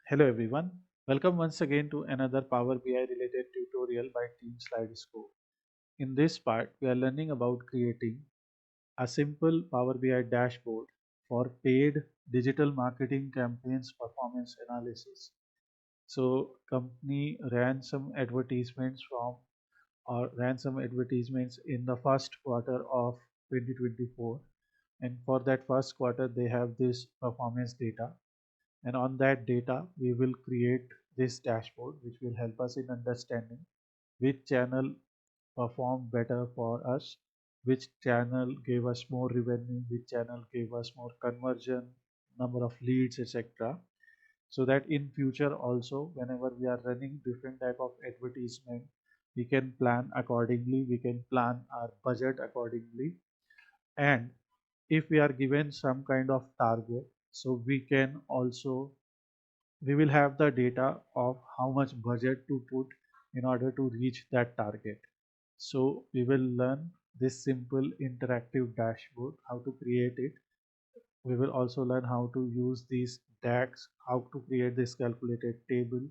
Hello everyone, welcome once again to another Power BI related tutorial by Team Slidescope. In this part, we are learning about creating a simple Power BI dashboard for paid digital marketing campaigns performance analysis. So company ran some advertisements in the first quarter of 2024, and for that first quarter they have this performance data, and on that data we will create this dashboard which will help us in understanding which channel performed better for us, which channel gave us more revenue, which channel gave us more conversion, number of leads, etc. So that in future also whenever we are running different type of advertisement, we can plan accordingly, we can plan our budget accordingly, and if we are given some kind of target, so we will have the data of how much budget to put in order to reach that target. So we will learn this simple interactive dashboard, how to create it. We will also learn how to use these DAX, how to create this calculated table,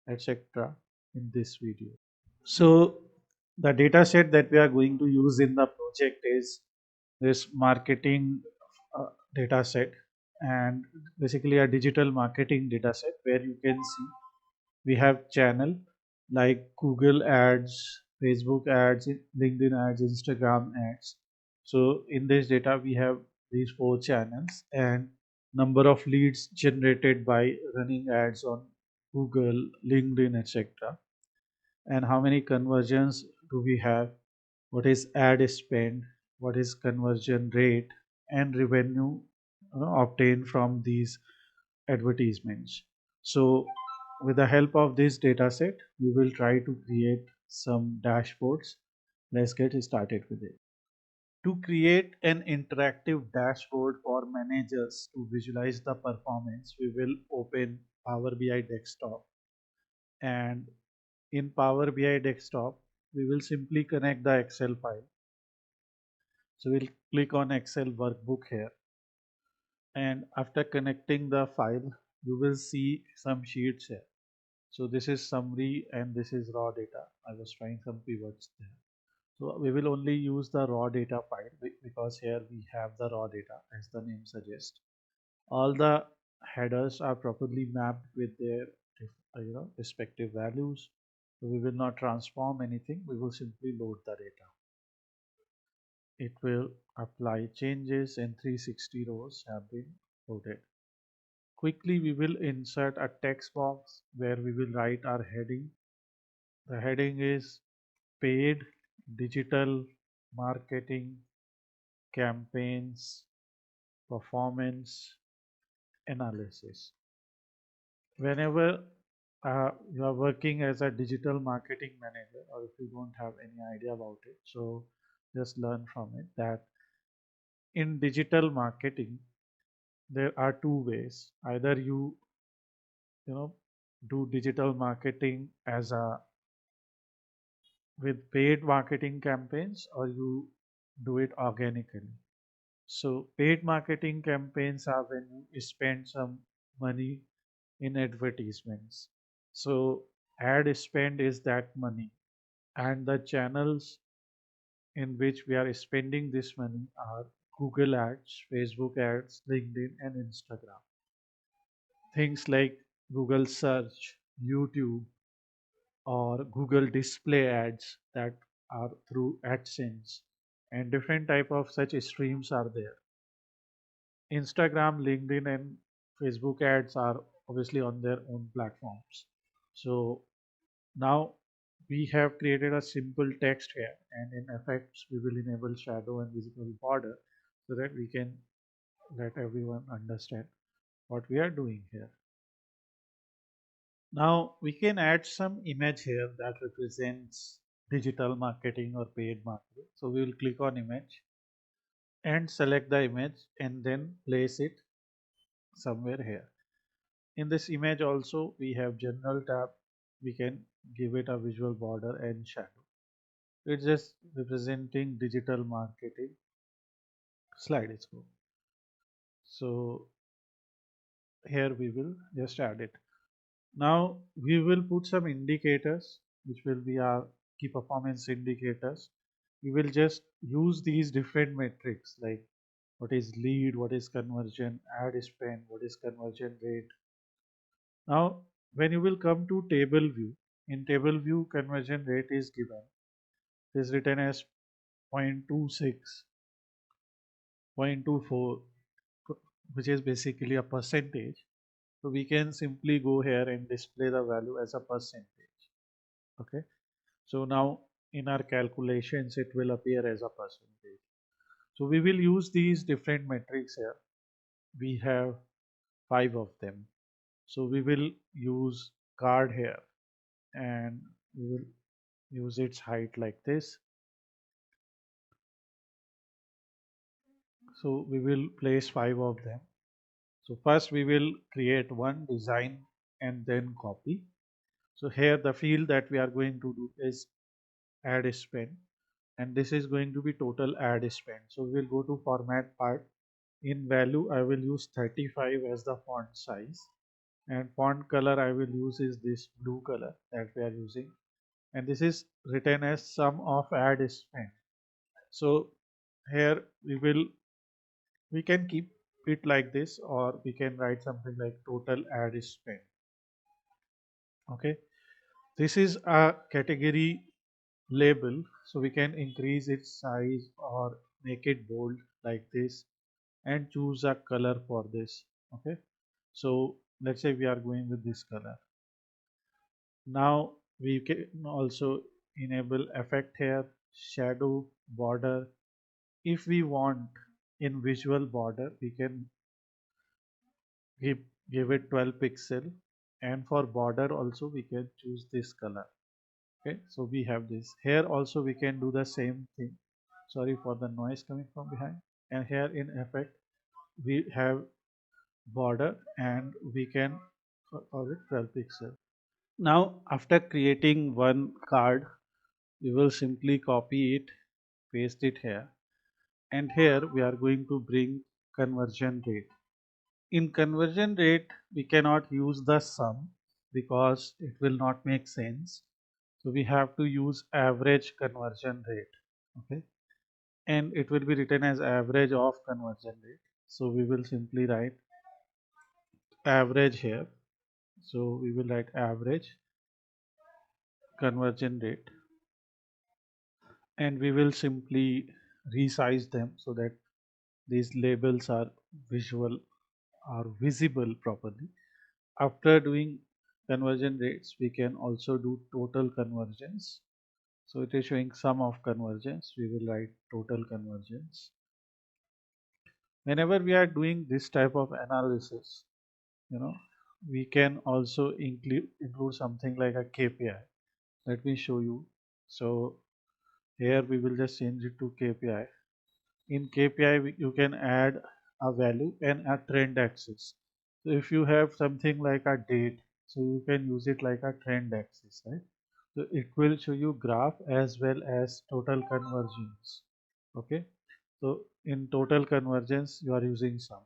etc. in this video. So the data set that we are going to use in the project is this marketing uh, data set, and basically a digital marketing data set where you can see we have channel like Google ads, Facebook ads, LinkedIn ads, Instagram ads. So in this data we have these four channels and number of leads generated by running ads on Google, LinkedIn, etc. And how many conversions do we have, what is ad spend, what is conversion rate, and revenue obtained from these advertisements. So with the help of this data set, we will try to create some dashboards. Let's get started with it. To create an interactive dashboard for managers to visualize the performance, we will open Power BI Desktop, and in Power BI Desktop, we will simply connect the Excel file. So we'll click on Excel workbook here, and after connecting the file, you will see some sheets here. So this is summary and this is raw data. I was trying some pivots there. So we will only use the raw data file because here we have the raw data as the name suggests. All the headers are properly mapped with their respective values. So we will not transform anything. We will simply load the data. It will apply changes and 360 rows have been loaded. Quickly we will insert a text box where we will write our heading. The heading is paid digital marketing campaigns performance analysis. Whenever you are working as a digital marketing manager, or if you don't have any idea about it, so just learn from it that in digital marketing there are two ways. Either you know do digital marketing as a with paid marketing campaigns, or you do it organically. So paid marketing campaigns are when you spend some money in advertisements. So ad spend is that money, and the channels in which we are spending this money are Google ads, Facebook ads, LinkedIn, and Instagram. Things like Google search, YouTube, or Google display ads that are through AdSense, and different type of such streams are there. Instagram, LinkedIn, and Facebook ads are obviously on their own platforms. So now we have created a simple text here, and in effects we will enable shadow and visible border so that we can let everyone understand what we are doing here. Now we can add some image here that represents digital marketing or paid marketing. So we will click on image and select the image and then place it somewhere here. In this image also we have general tab. We can give it a visual border and shadow. It's just representing digital marketing slide is go. So here we will just add it. Now we will put some indicators which will be our key performance indicators. We will just use these different metrics like what is lead, what is conversion, ad spend, what is conversion rate. Now when you will come to table view, in table view conversion rate is given. It is written as 0.26, 0.24, which is basically a percentage. So we can simply go here and display the value as a percentage. Okay. So now in our calculations, it will appear as a percentage. So we will use these different metrics here. We have 5 of them. So we will use card here and we will use its height like this. So we will place 5 of them. So first we will create one design and then copy. So here the field that we are going to do is ad spend, and this is going to be total ad spend. So we will go to format part. In value I will use 35 as the font size, and font color I will use is this blue color that we are using, and this is written as sum of ad spend. So here we can keep it like this, or we can write something like total ad spend. Okay, this is a category label, so we can increase its size or make it bold like this and choose a color for this. Okay, so let's say we are going with this color. Now we can also enable effect here, shadow, border. If we want in visual border, we can give, give it 12 pixel, and for border also we can choose this color. Okay, so we have this here. Also we can do the same thing. Sorry for the noise coming from behind. And here in effect we have border, and we can call it 12 pixel. Now after creating one card, we will simply copy it, paste it here, and here we are going to bring conversion rate. In conversion rate we cannot use the sum because it will not make sense. So we have to use average conversion rate. Okay, and it will be written as average of conversion rate. So we will simply write average here. So we will write average conversion rate, and we will simply resize them so that these labels are visual are visible properly. After doing conversion rates, we can also do total conversions. So it is showing sum of conversions. We will write total conversions. Whenever we are doing this type of analysis, you know, we can also include something like a KPI. Let me show you. So here we will just change it to KPI. In KPI you can add a value and a trend axis. So if you have something like a date, so you can use it like a trend axis, right? So it will show you graph as well as total conversions. Okay, so in total convergence you are using sum.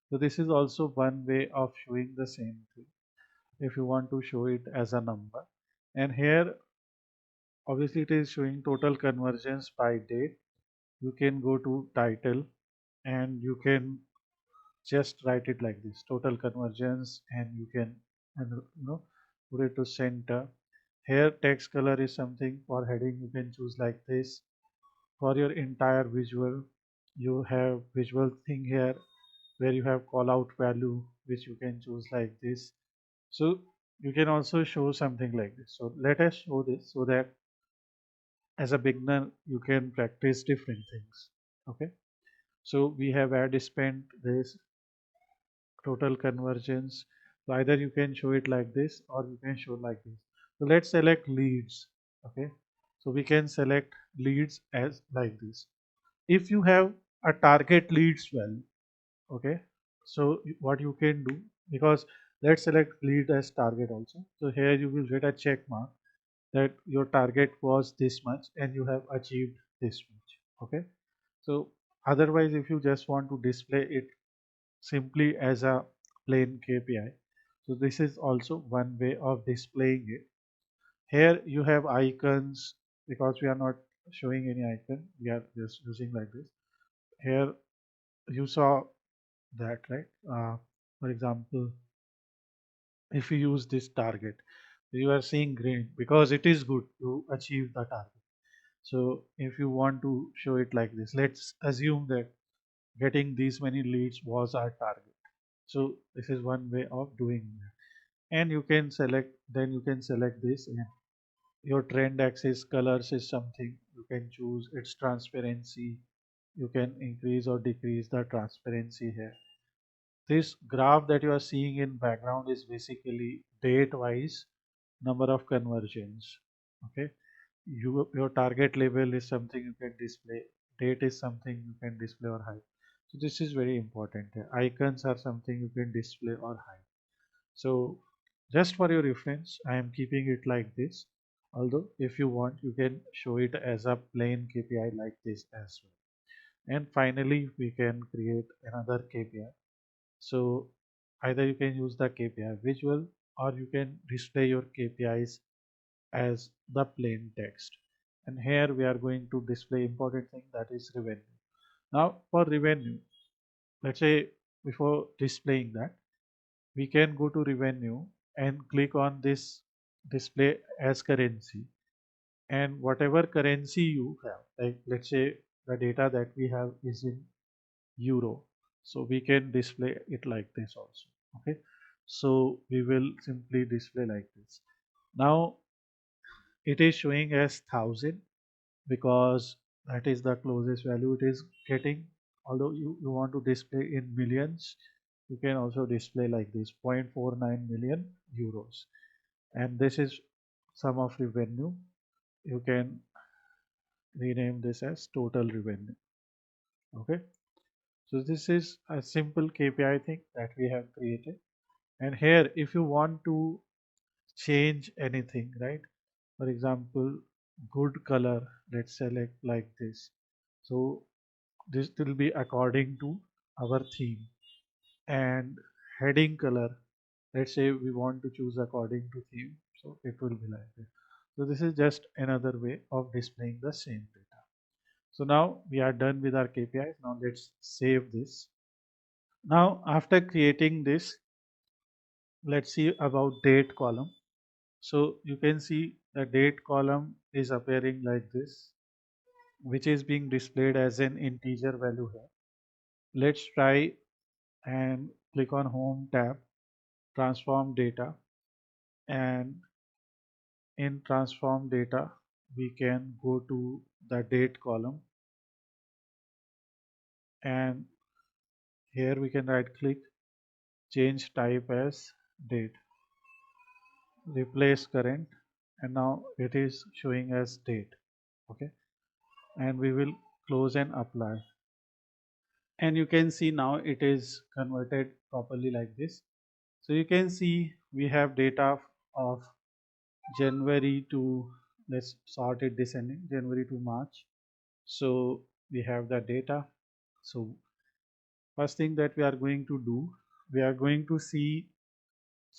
So this is also one way of showing the same thing if you want to show it as a number. And here obviously it is showing total conversions by date. You can go to title and you can just write it like this, total conversions, and you can, and put it to center. Here text color is something for heading, you can choose like this. For your entire visual, you have visual thing here where you have call out value, which you can choose like this. So you can also show something like this. So let us show this so that as a beginner you can practice different things. Okay, so we have ad spent, this total conversions. So either you can show it like this or you can show like this. So let's select leads. Okay, so we can select leads as like this. If you have a target leads well, okay, so what you can do, because let's select lead as target also. So here you will get a check mark that your target was this much and you have achieved this much. Okay, so otherwise if you just want to display it simply as a plain KPI, So this is also one way of displaying it. Here you have icons because we are not showing any icon. We are just using like this. Here you saw that, right? For example, if you use this target, you are seeing green because it is good to achieve the target. So if you want to show it like this, let's assume that getting these many leads was our target. So this is one way of doing that. And you can select, then you can select this, and your trend axis colors is something you can choose its transparency. You can increase or decrease the transparency here. This graph that you are seeing in background is basically date wise number of conversions. Okay, your target label is something you can display, date is something you can display or hide. So this is very important. Icons are something you can display or hide. So just for your reference, I am keeping it like this. Although if you want, you can show it as a plain KPI like this as well. And finally, we can create another KPI. So either you can use the KPI visual, or you can display your KPIs as the plain text. And here we are going to display important thing, that is revenue. Now for revenue, let's say before displaying that, we can go to revenue and click on this display as currency, and whatever currency you have, like let's say the data that we have is in euro, so we can display it like this also. Okay, so we will simply display like this. Now it is showing as 1000 because that is the closest value it is getting. Although you want to display in millions, you can also display like this, 0.49 million euros, and this is sum of revenue. You can rename this as total revenue. Okay, so this is a simple KPI thing that we have created. And here if you want to change anything, right, for example, good color, let's select like this. So this will be according to our theme. And heading color, let's say we want to choose according to theme, so it will be like this. So this is just another way of displaying the same data. So now we are done with our KPIs. Now let's save this. Now after creating this, let's see about date column. So you can see the date column is appearing like this, which is being displayed as an integer value here. Let's try and click on home tab, transform data, and in transform data we can go to the date column, and here we can right click, change type as date, replace current, and now it is showing as date. Okay, and we will close and apply, and you can see now it is converted properly like this. So you can see we have data of January to, let's sort it descending, January to March. So we have the data. So first thing that we are going to do, we are going to see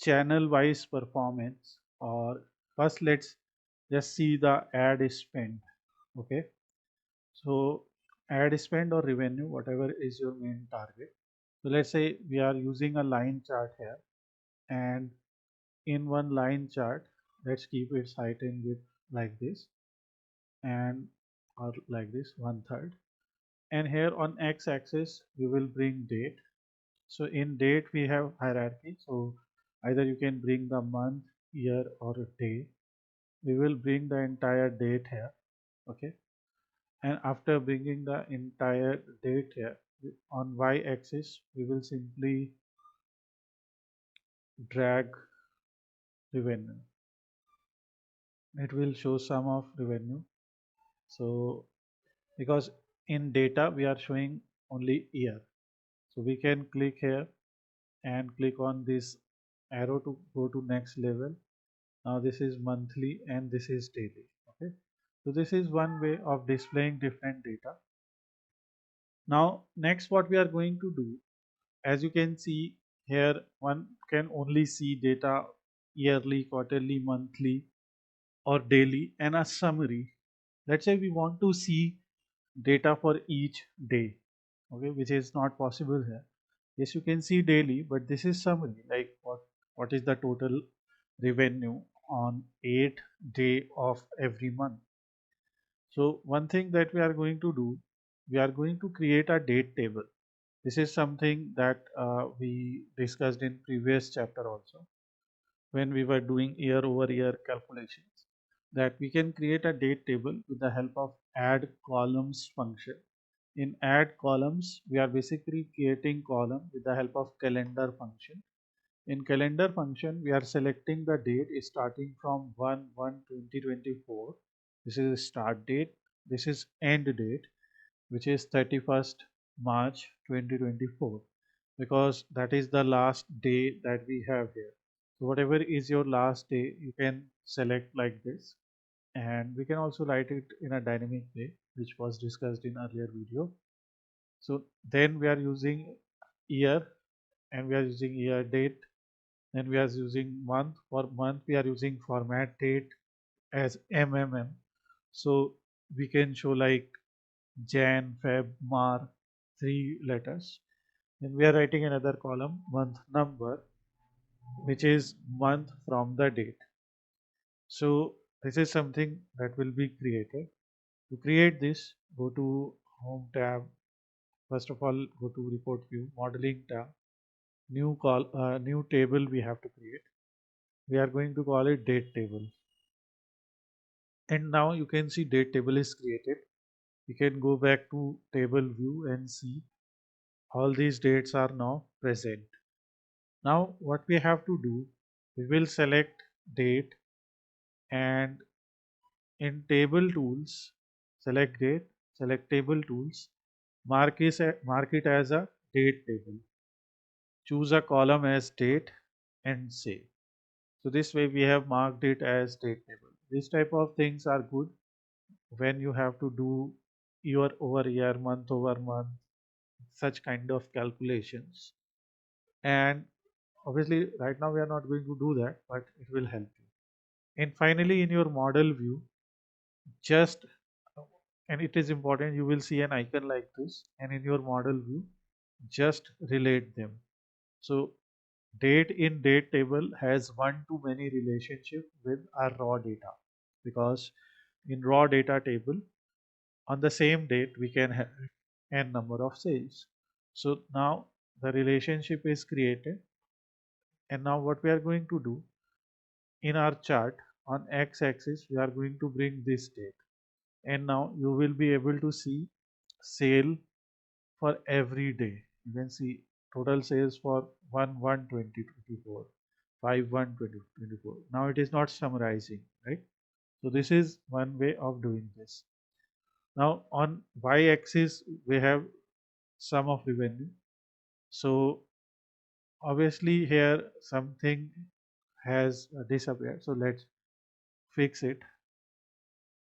channel wise performance, or first let's just see the ad spend. Okay, so ad spend or revenue, whatever is your main target. So let's say we are using a line chart here, and in one line chart, let's keep its height and width like this, and or like this, 1/3. And here on x-axis we will bring date. So in date we have hierarchy, so either you can bring the month, year, or day. We will bring the entire date here. Okay, and after bringing the entire date here, on y-axis we will simply drag revenue. It will show sum of revenue. So because in data we are showing only year, so we can click here and click on this arrow to go to next level. Now this is monthly and this is daily. Okay, so this is one way of displaying different data. Now next what we are going to do, as you can see here, one can only see data yearly, quarterly, monthly, or daily, and a summary. Let's say we want to see data for each day, okay, which is not possible here. Yes, you can see daily, but this is summary, like what is the total revenue on 8th day of every month. So one thing that we are going to do, we are going to create a date table. This is something that we discussed in previous chapter also, when we were doing year over year calculations, that we can create a date table with the help of add columns function. In add columns, we are basically creating column with the help of calendar function. In calendar function, we are selecting the date starting from 1/1/2024. This is start date. This is end date, which is 31st March 2024, because that is the last day that we have here. So whatever is your last day, you can select like this, and we can also write it in a dynamic way, which was discussed in earlier video. So then we are using year, and we are using year date. Then we are using month. For month, we are using format date as MMM. So we can show like Jan, Feb, Mar, 3 letters. Then we are writing another column, month number, which is month from the date. So this is something that will be created. To create this, go to Home tab. First of all, go to Report View, Modeling tab. New table we have to create. We are going to call it Date Table. And now you can see Date Table is created. You can go back to Table View and see all these dates are now present. Now what we have to do, we will select date, and in table tools, select date, select table tools, mark it as a date table. Choose a column as date and save. So this way we have marked it as date table. This type of things are good when you have to do year over year, month over month, such kind of calculations. And obviously right now we are not going to do that, but it will help you. And finally, in your model view, just, and it is important, you will see an icon like this, and in your model view, just relate them. So date in date table has one to many relationship with our raw data, because in raw data table, on the same date we can have n number of sales. So now the relationship is created, and now what we are going to do, in our chart on x-axis we are going to bring this date, and now you will be able to see sale for every day. You can see total sales for 1/1/2024, 5/1/2024. Now it is not summarizing, right? So this is one way of doing this. Now on y-axis we have sum of revenue. So obviously here something has disappeared. So let's fix it.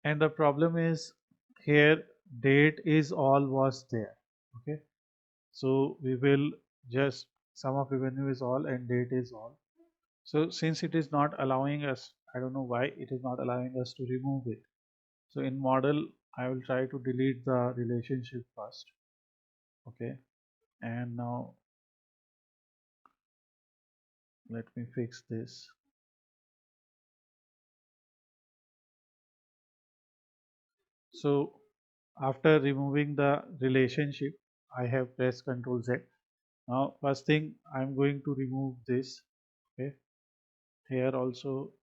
And the problem is here date is all was there. Okay. So we will just sum of revenue is all and date is all. So since it is not allowing us, I don't know why it is not allowing us to remove it. So in model, I will try to delete the relationship first. Okay. And now let me fix this. So after removing the relationship, I have pressed Ctrl Z. Now first thing I'm going to remove this. Okay. Here also,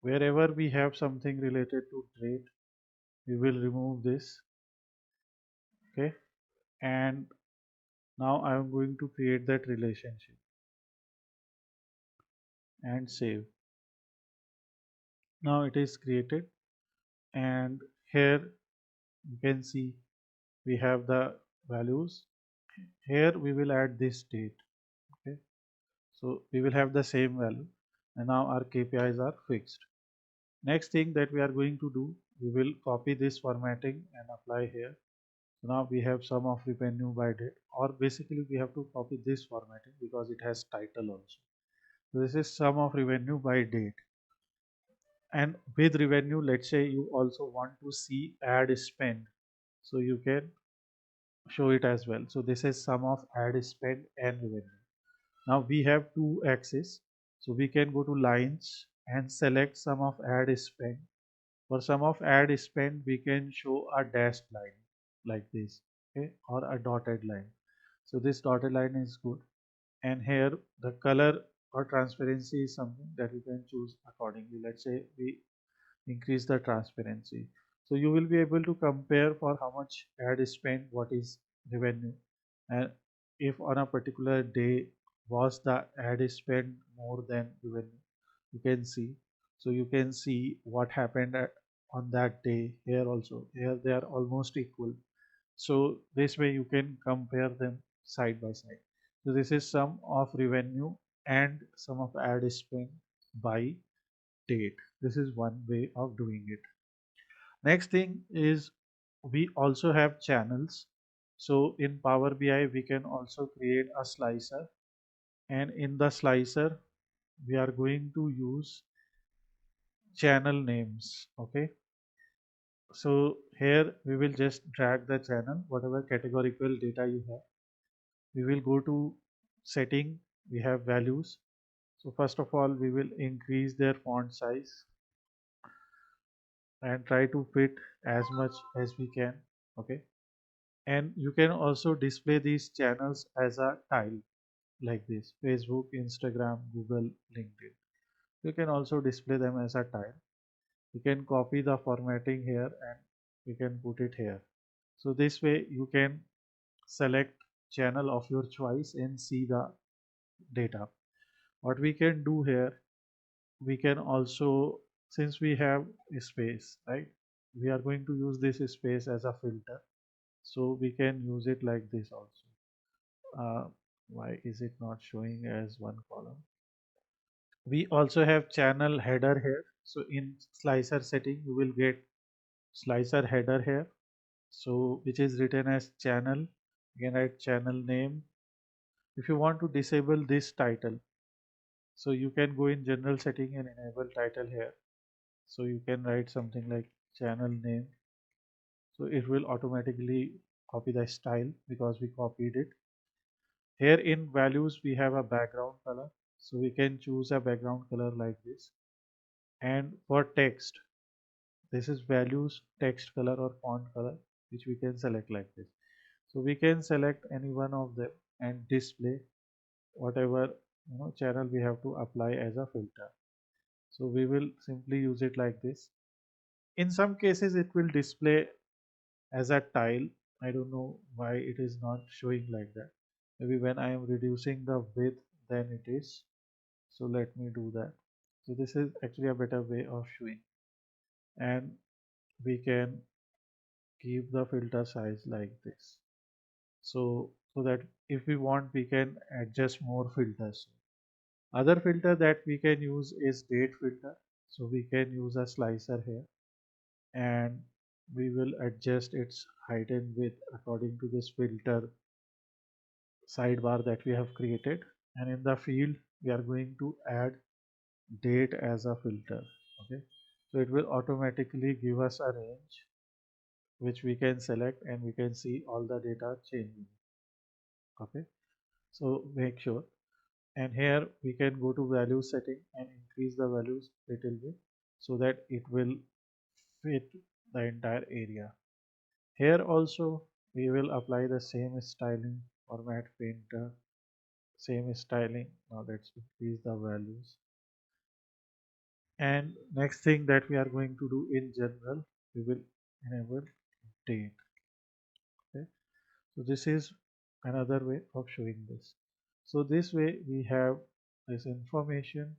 wherever we have something related to trade, we will remove this. Okay. And now I am going to create that relationship and save. Now it is created, and here you can see we have the values. Here we will add this date. Okay. So we will have the same value, and now our KPIs are fixed. Next thing that we are going to do, we will copy this formatting and apply here. So now we have sum of revenue by date, or basically we have to copy this formatting because it has title also. So this is sum of revenue by date. And with revenue, let's say you also want to see ad spend, so you can show it as well. So this is sum of ad spend and revenue. Now we have two axes, so we can go to lines and select sum of ad spend. For sum of ad spend, we can show a dashed line like this, okay, or a dotted line. So this dotted line is good. And here the color or transparency is something that you can choose accordingly. Let's say we increase the transparency. So you will be able to compare for how much ad spend, what is revenue, and if on a particular day was the ad spend more than revenue, you can see. So you can see what happened on that day. Here also, here they are almost equal. So this way you can compare them side by side. So this is sum of revenue and sum of ad spend by date. This is one way of doing it. Next thing is we also have channels. So in Power BI, we can also create a slicer, and in the slicer, we are going to use channel names. Okay. So here we will just drag the channel, whatever categorical data you have. We will go to setting, we have values. So first of all, we will increase their font size and try to fit as much as we can. Okay. And you can also display these channels as a tile like this: Facebook, Instagram, Google, LinkedIn. You can also display them as a tile. You can copy the formatting here and you can put it here. So this way you can select channel of your choice and see the data. What we can do here, we can also, since we have a space, right, we are going to use this space as a filter. So we can use it like this also. Why is it not showing as one column? We also have channel header here. So in slicer setting, you will get slicer header here. So which is written as channel. You can write channel name. If you want to disable this title, so you can go in general setting and enable title here. So you can write something like channel name. So it will automatically copy the style because we copied it. Here in values, we have a background color. So we can choose a background color like this. And for text, this is values, text color or font color, which we can select like this. So we can select any one of them and display whatever channel we have to apply as a filter. So we will simply use it like this. In some cases, it will display as a tile. I don't know why it is not showing like that. Maybe when I am reducing the width, then it is. So let me do that. So this is actually a better way of showing. And we can keep the filter size like this. So that if we want, we can adjust more filters. Other filter that we can use is date filter. So we can use a slicer here and we will adjust its height and width according to this filter sidebar that we have created. And in the field, we are going to add date as a filter. Okay. So it will automatically give us a range which we can select and we can see all the data changing. Okay. So make sure. And here we can go to value setting and increase the values little bit so that it will fit the entire area. Here also we will apply the same styling, format painter, same styling. Now let's increase the values. And next thing that we are going to do in general, we will enable date. Okay. So this is another way of showing this. So this way we have this information,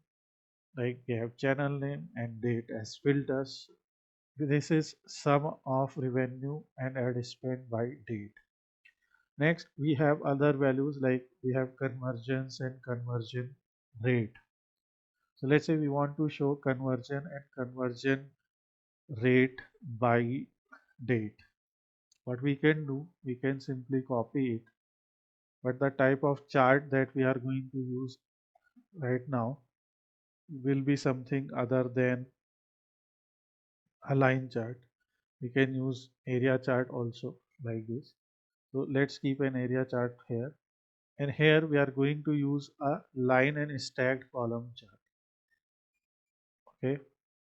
like we have channel name and date as filters. This is sum of revenue and ad spend by date. Next, we have other values like we have conversions and conversion rate. So let's say we want to show conversion and conversion rate by date. What we can do, we can simply copy it, but the type of chart that we are going to use right now will be something other than a line chart. We can use area chart also like this. So let's keep an area chart here. And here we are going to use a line and stacked column chart. Okay.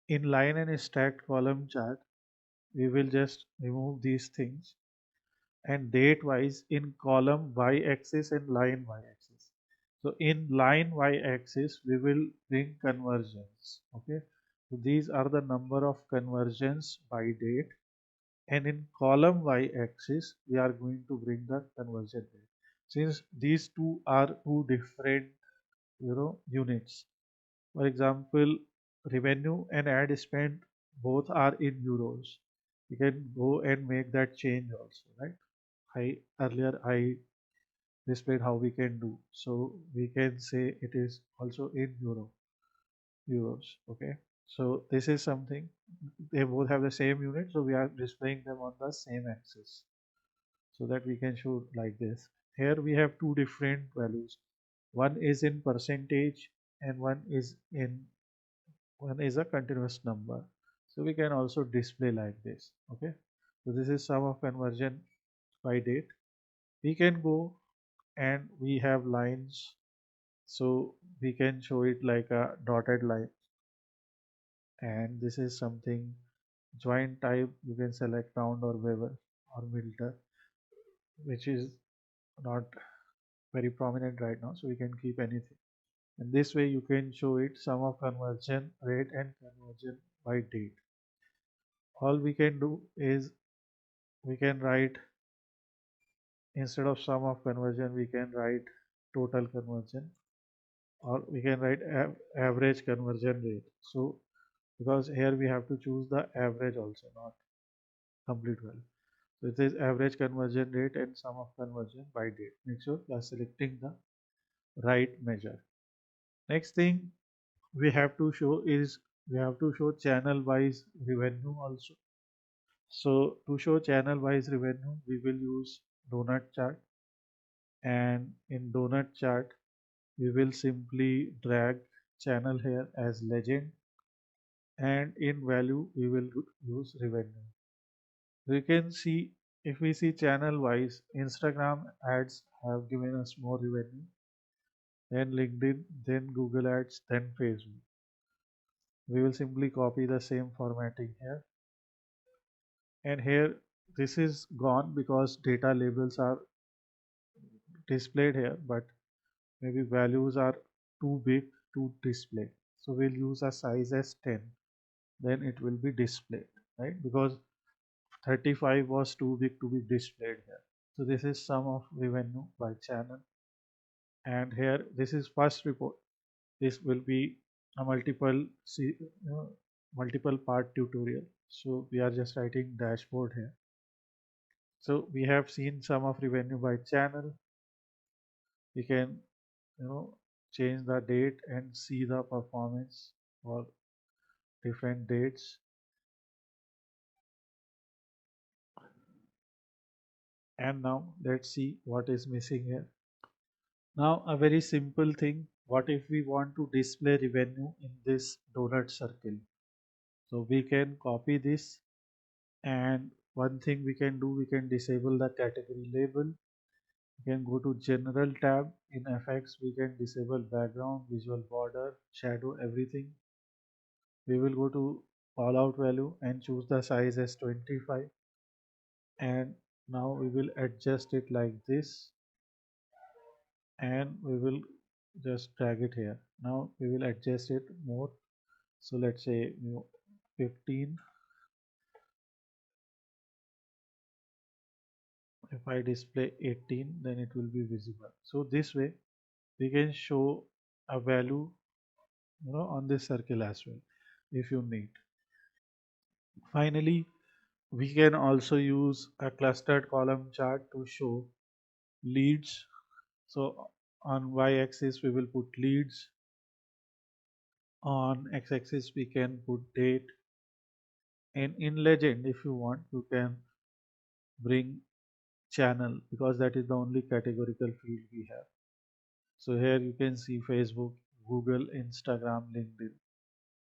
In line and stacked column chart, we will just remove these things and date wise in column y axis and line y axis. So in line y axis, we will bring conversions. Okay. So these are the number of conversions by date, and in column y axis we are going to bring the conversion rate. Since these two are two different units, for example, revenue and ad spend both are in euros, you can go and make that change also, right? I earlier displayed how we can do, so we can say it is also in euros. Okay, so this is something, they both have the same unit, so we are displaying them on the same axis so that we can show like this. Here we have two different values. One is in percentage and one is a continuous number. So we can also display like this. Okay. So this is sum of conversion by date. We can go and we have lines. So we can show it like a dotted line. And this is something joint type. You can select round or bevel or milter, which is not very prominent right now, so we can keep anything. And this way you can show it sum of conversion rate and conversion by date. All we can do is we can write, instead of sum of conversion we can write total conversion, or we can write average conversion rate. So because here we have to choose the average also, not complete value. So it is average conversion rate and sum of conversion by date. Make sure you are selecting the right measure. Next thing we have to show is we have to show channel wise revenue also. So to show channel wise revenue, we will use donut chart, and in donut chart we will simply drag channel here as legend, and in value we will use revenue. We can see, if we see channel wise, Instagram ads have given us more revenue, then LinkedIn, then Google ads, then Facebook. We will simply copy the same formatting here, and here this is gone because data labels are displayed here, but maybe values are too big to display, so we'll use a size as 10, then it will be displayed, right? Because 35 was too big to be displayed here. So this is sum of revenue by channel, and here this is first report. This will be a multiple part tutorial, so we are just writing dashboard here. So we have seen sum of revenue by channel. We can you know change the date and see the performance for different dates. And now let's see what is missing here. Now a very simple thing, what if we want to display revenue in this donut circle? So we can copy this, and one thing we can do, we can disable the category label. We can go to general tab, in effects we can disable background, visual border, shadow, everything. We will go to callout value and choose the size as 25, and now we will adjust it like this, and we will just drag it here. Now we will adjust it more, so let's say 15. If I display 18, then it will be visible. So this way we can show a value on this circle as well if you need. Finally, we can also use a clustered column chart to show leads. So on y-axis we will put leads, on x-axis we can put date, and in legend if you want you can bring channel, because that is the only categorical field we have. So here you can see Facebook, Google, Instagram, LinkedIn.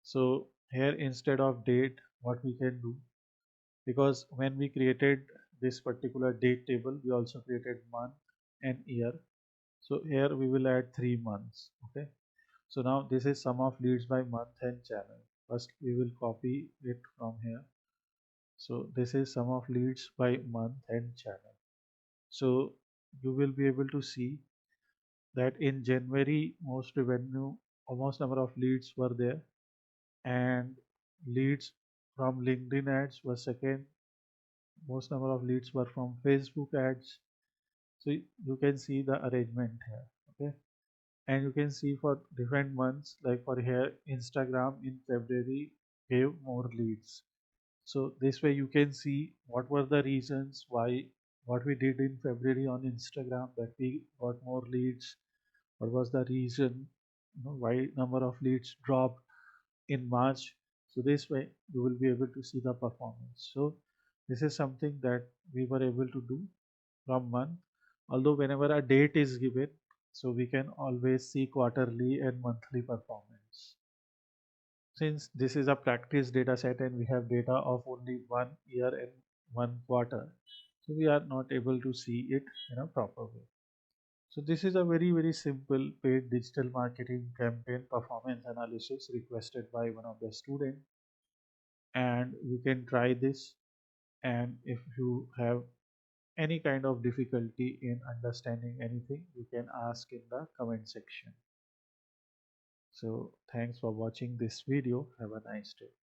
So here instead of date, what we can do, because when we created this particular date table, we also created month and year. So here we will add 3 months. Okay. So now this is sum of leads by month and channel. First we will copy it from here. So this is sum of leads by month and channel. So you will be able to see that in January most revenue or most number of leads were there, and leads from LinkedIn ads were second, most number of leads were from Facebook ads. So you can see the arrangement here. Okay, and you can see for different months, like for here Instagram in February gave more leads. So this way you can see what were the reasons why what we did in February on Instagram that we got more leads. What was the reason, why number of leads dropped in March. So this way you will be able to see the performance. So this is something that we were able to do from month. Although whenever a date is given, so we can always see quarterly and monthly performance. Since this is a practice data set and we have data of only 1 year and 1 quarter, so we are not able to see it in a proper way. So this is a very simple paid digital marketing campaign performance analysis requested by one of the students, and you can try this. And if you have any kind of difficulty in understanding anything, you can ask in the comment section. So thanks for watching this video. Have a nice day.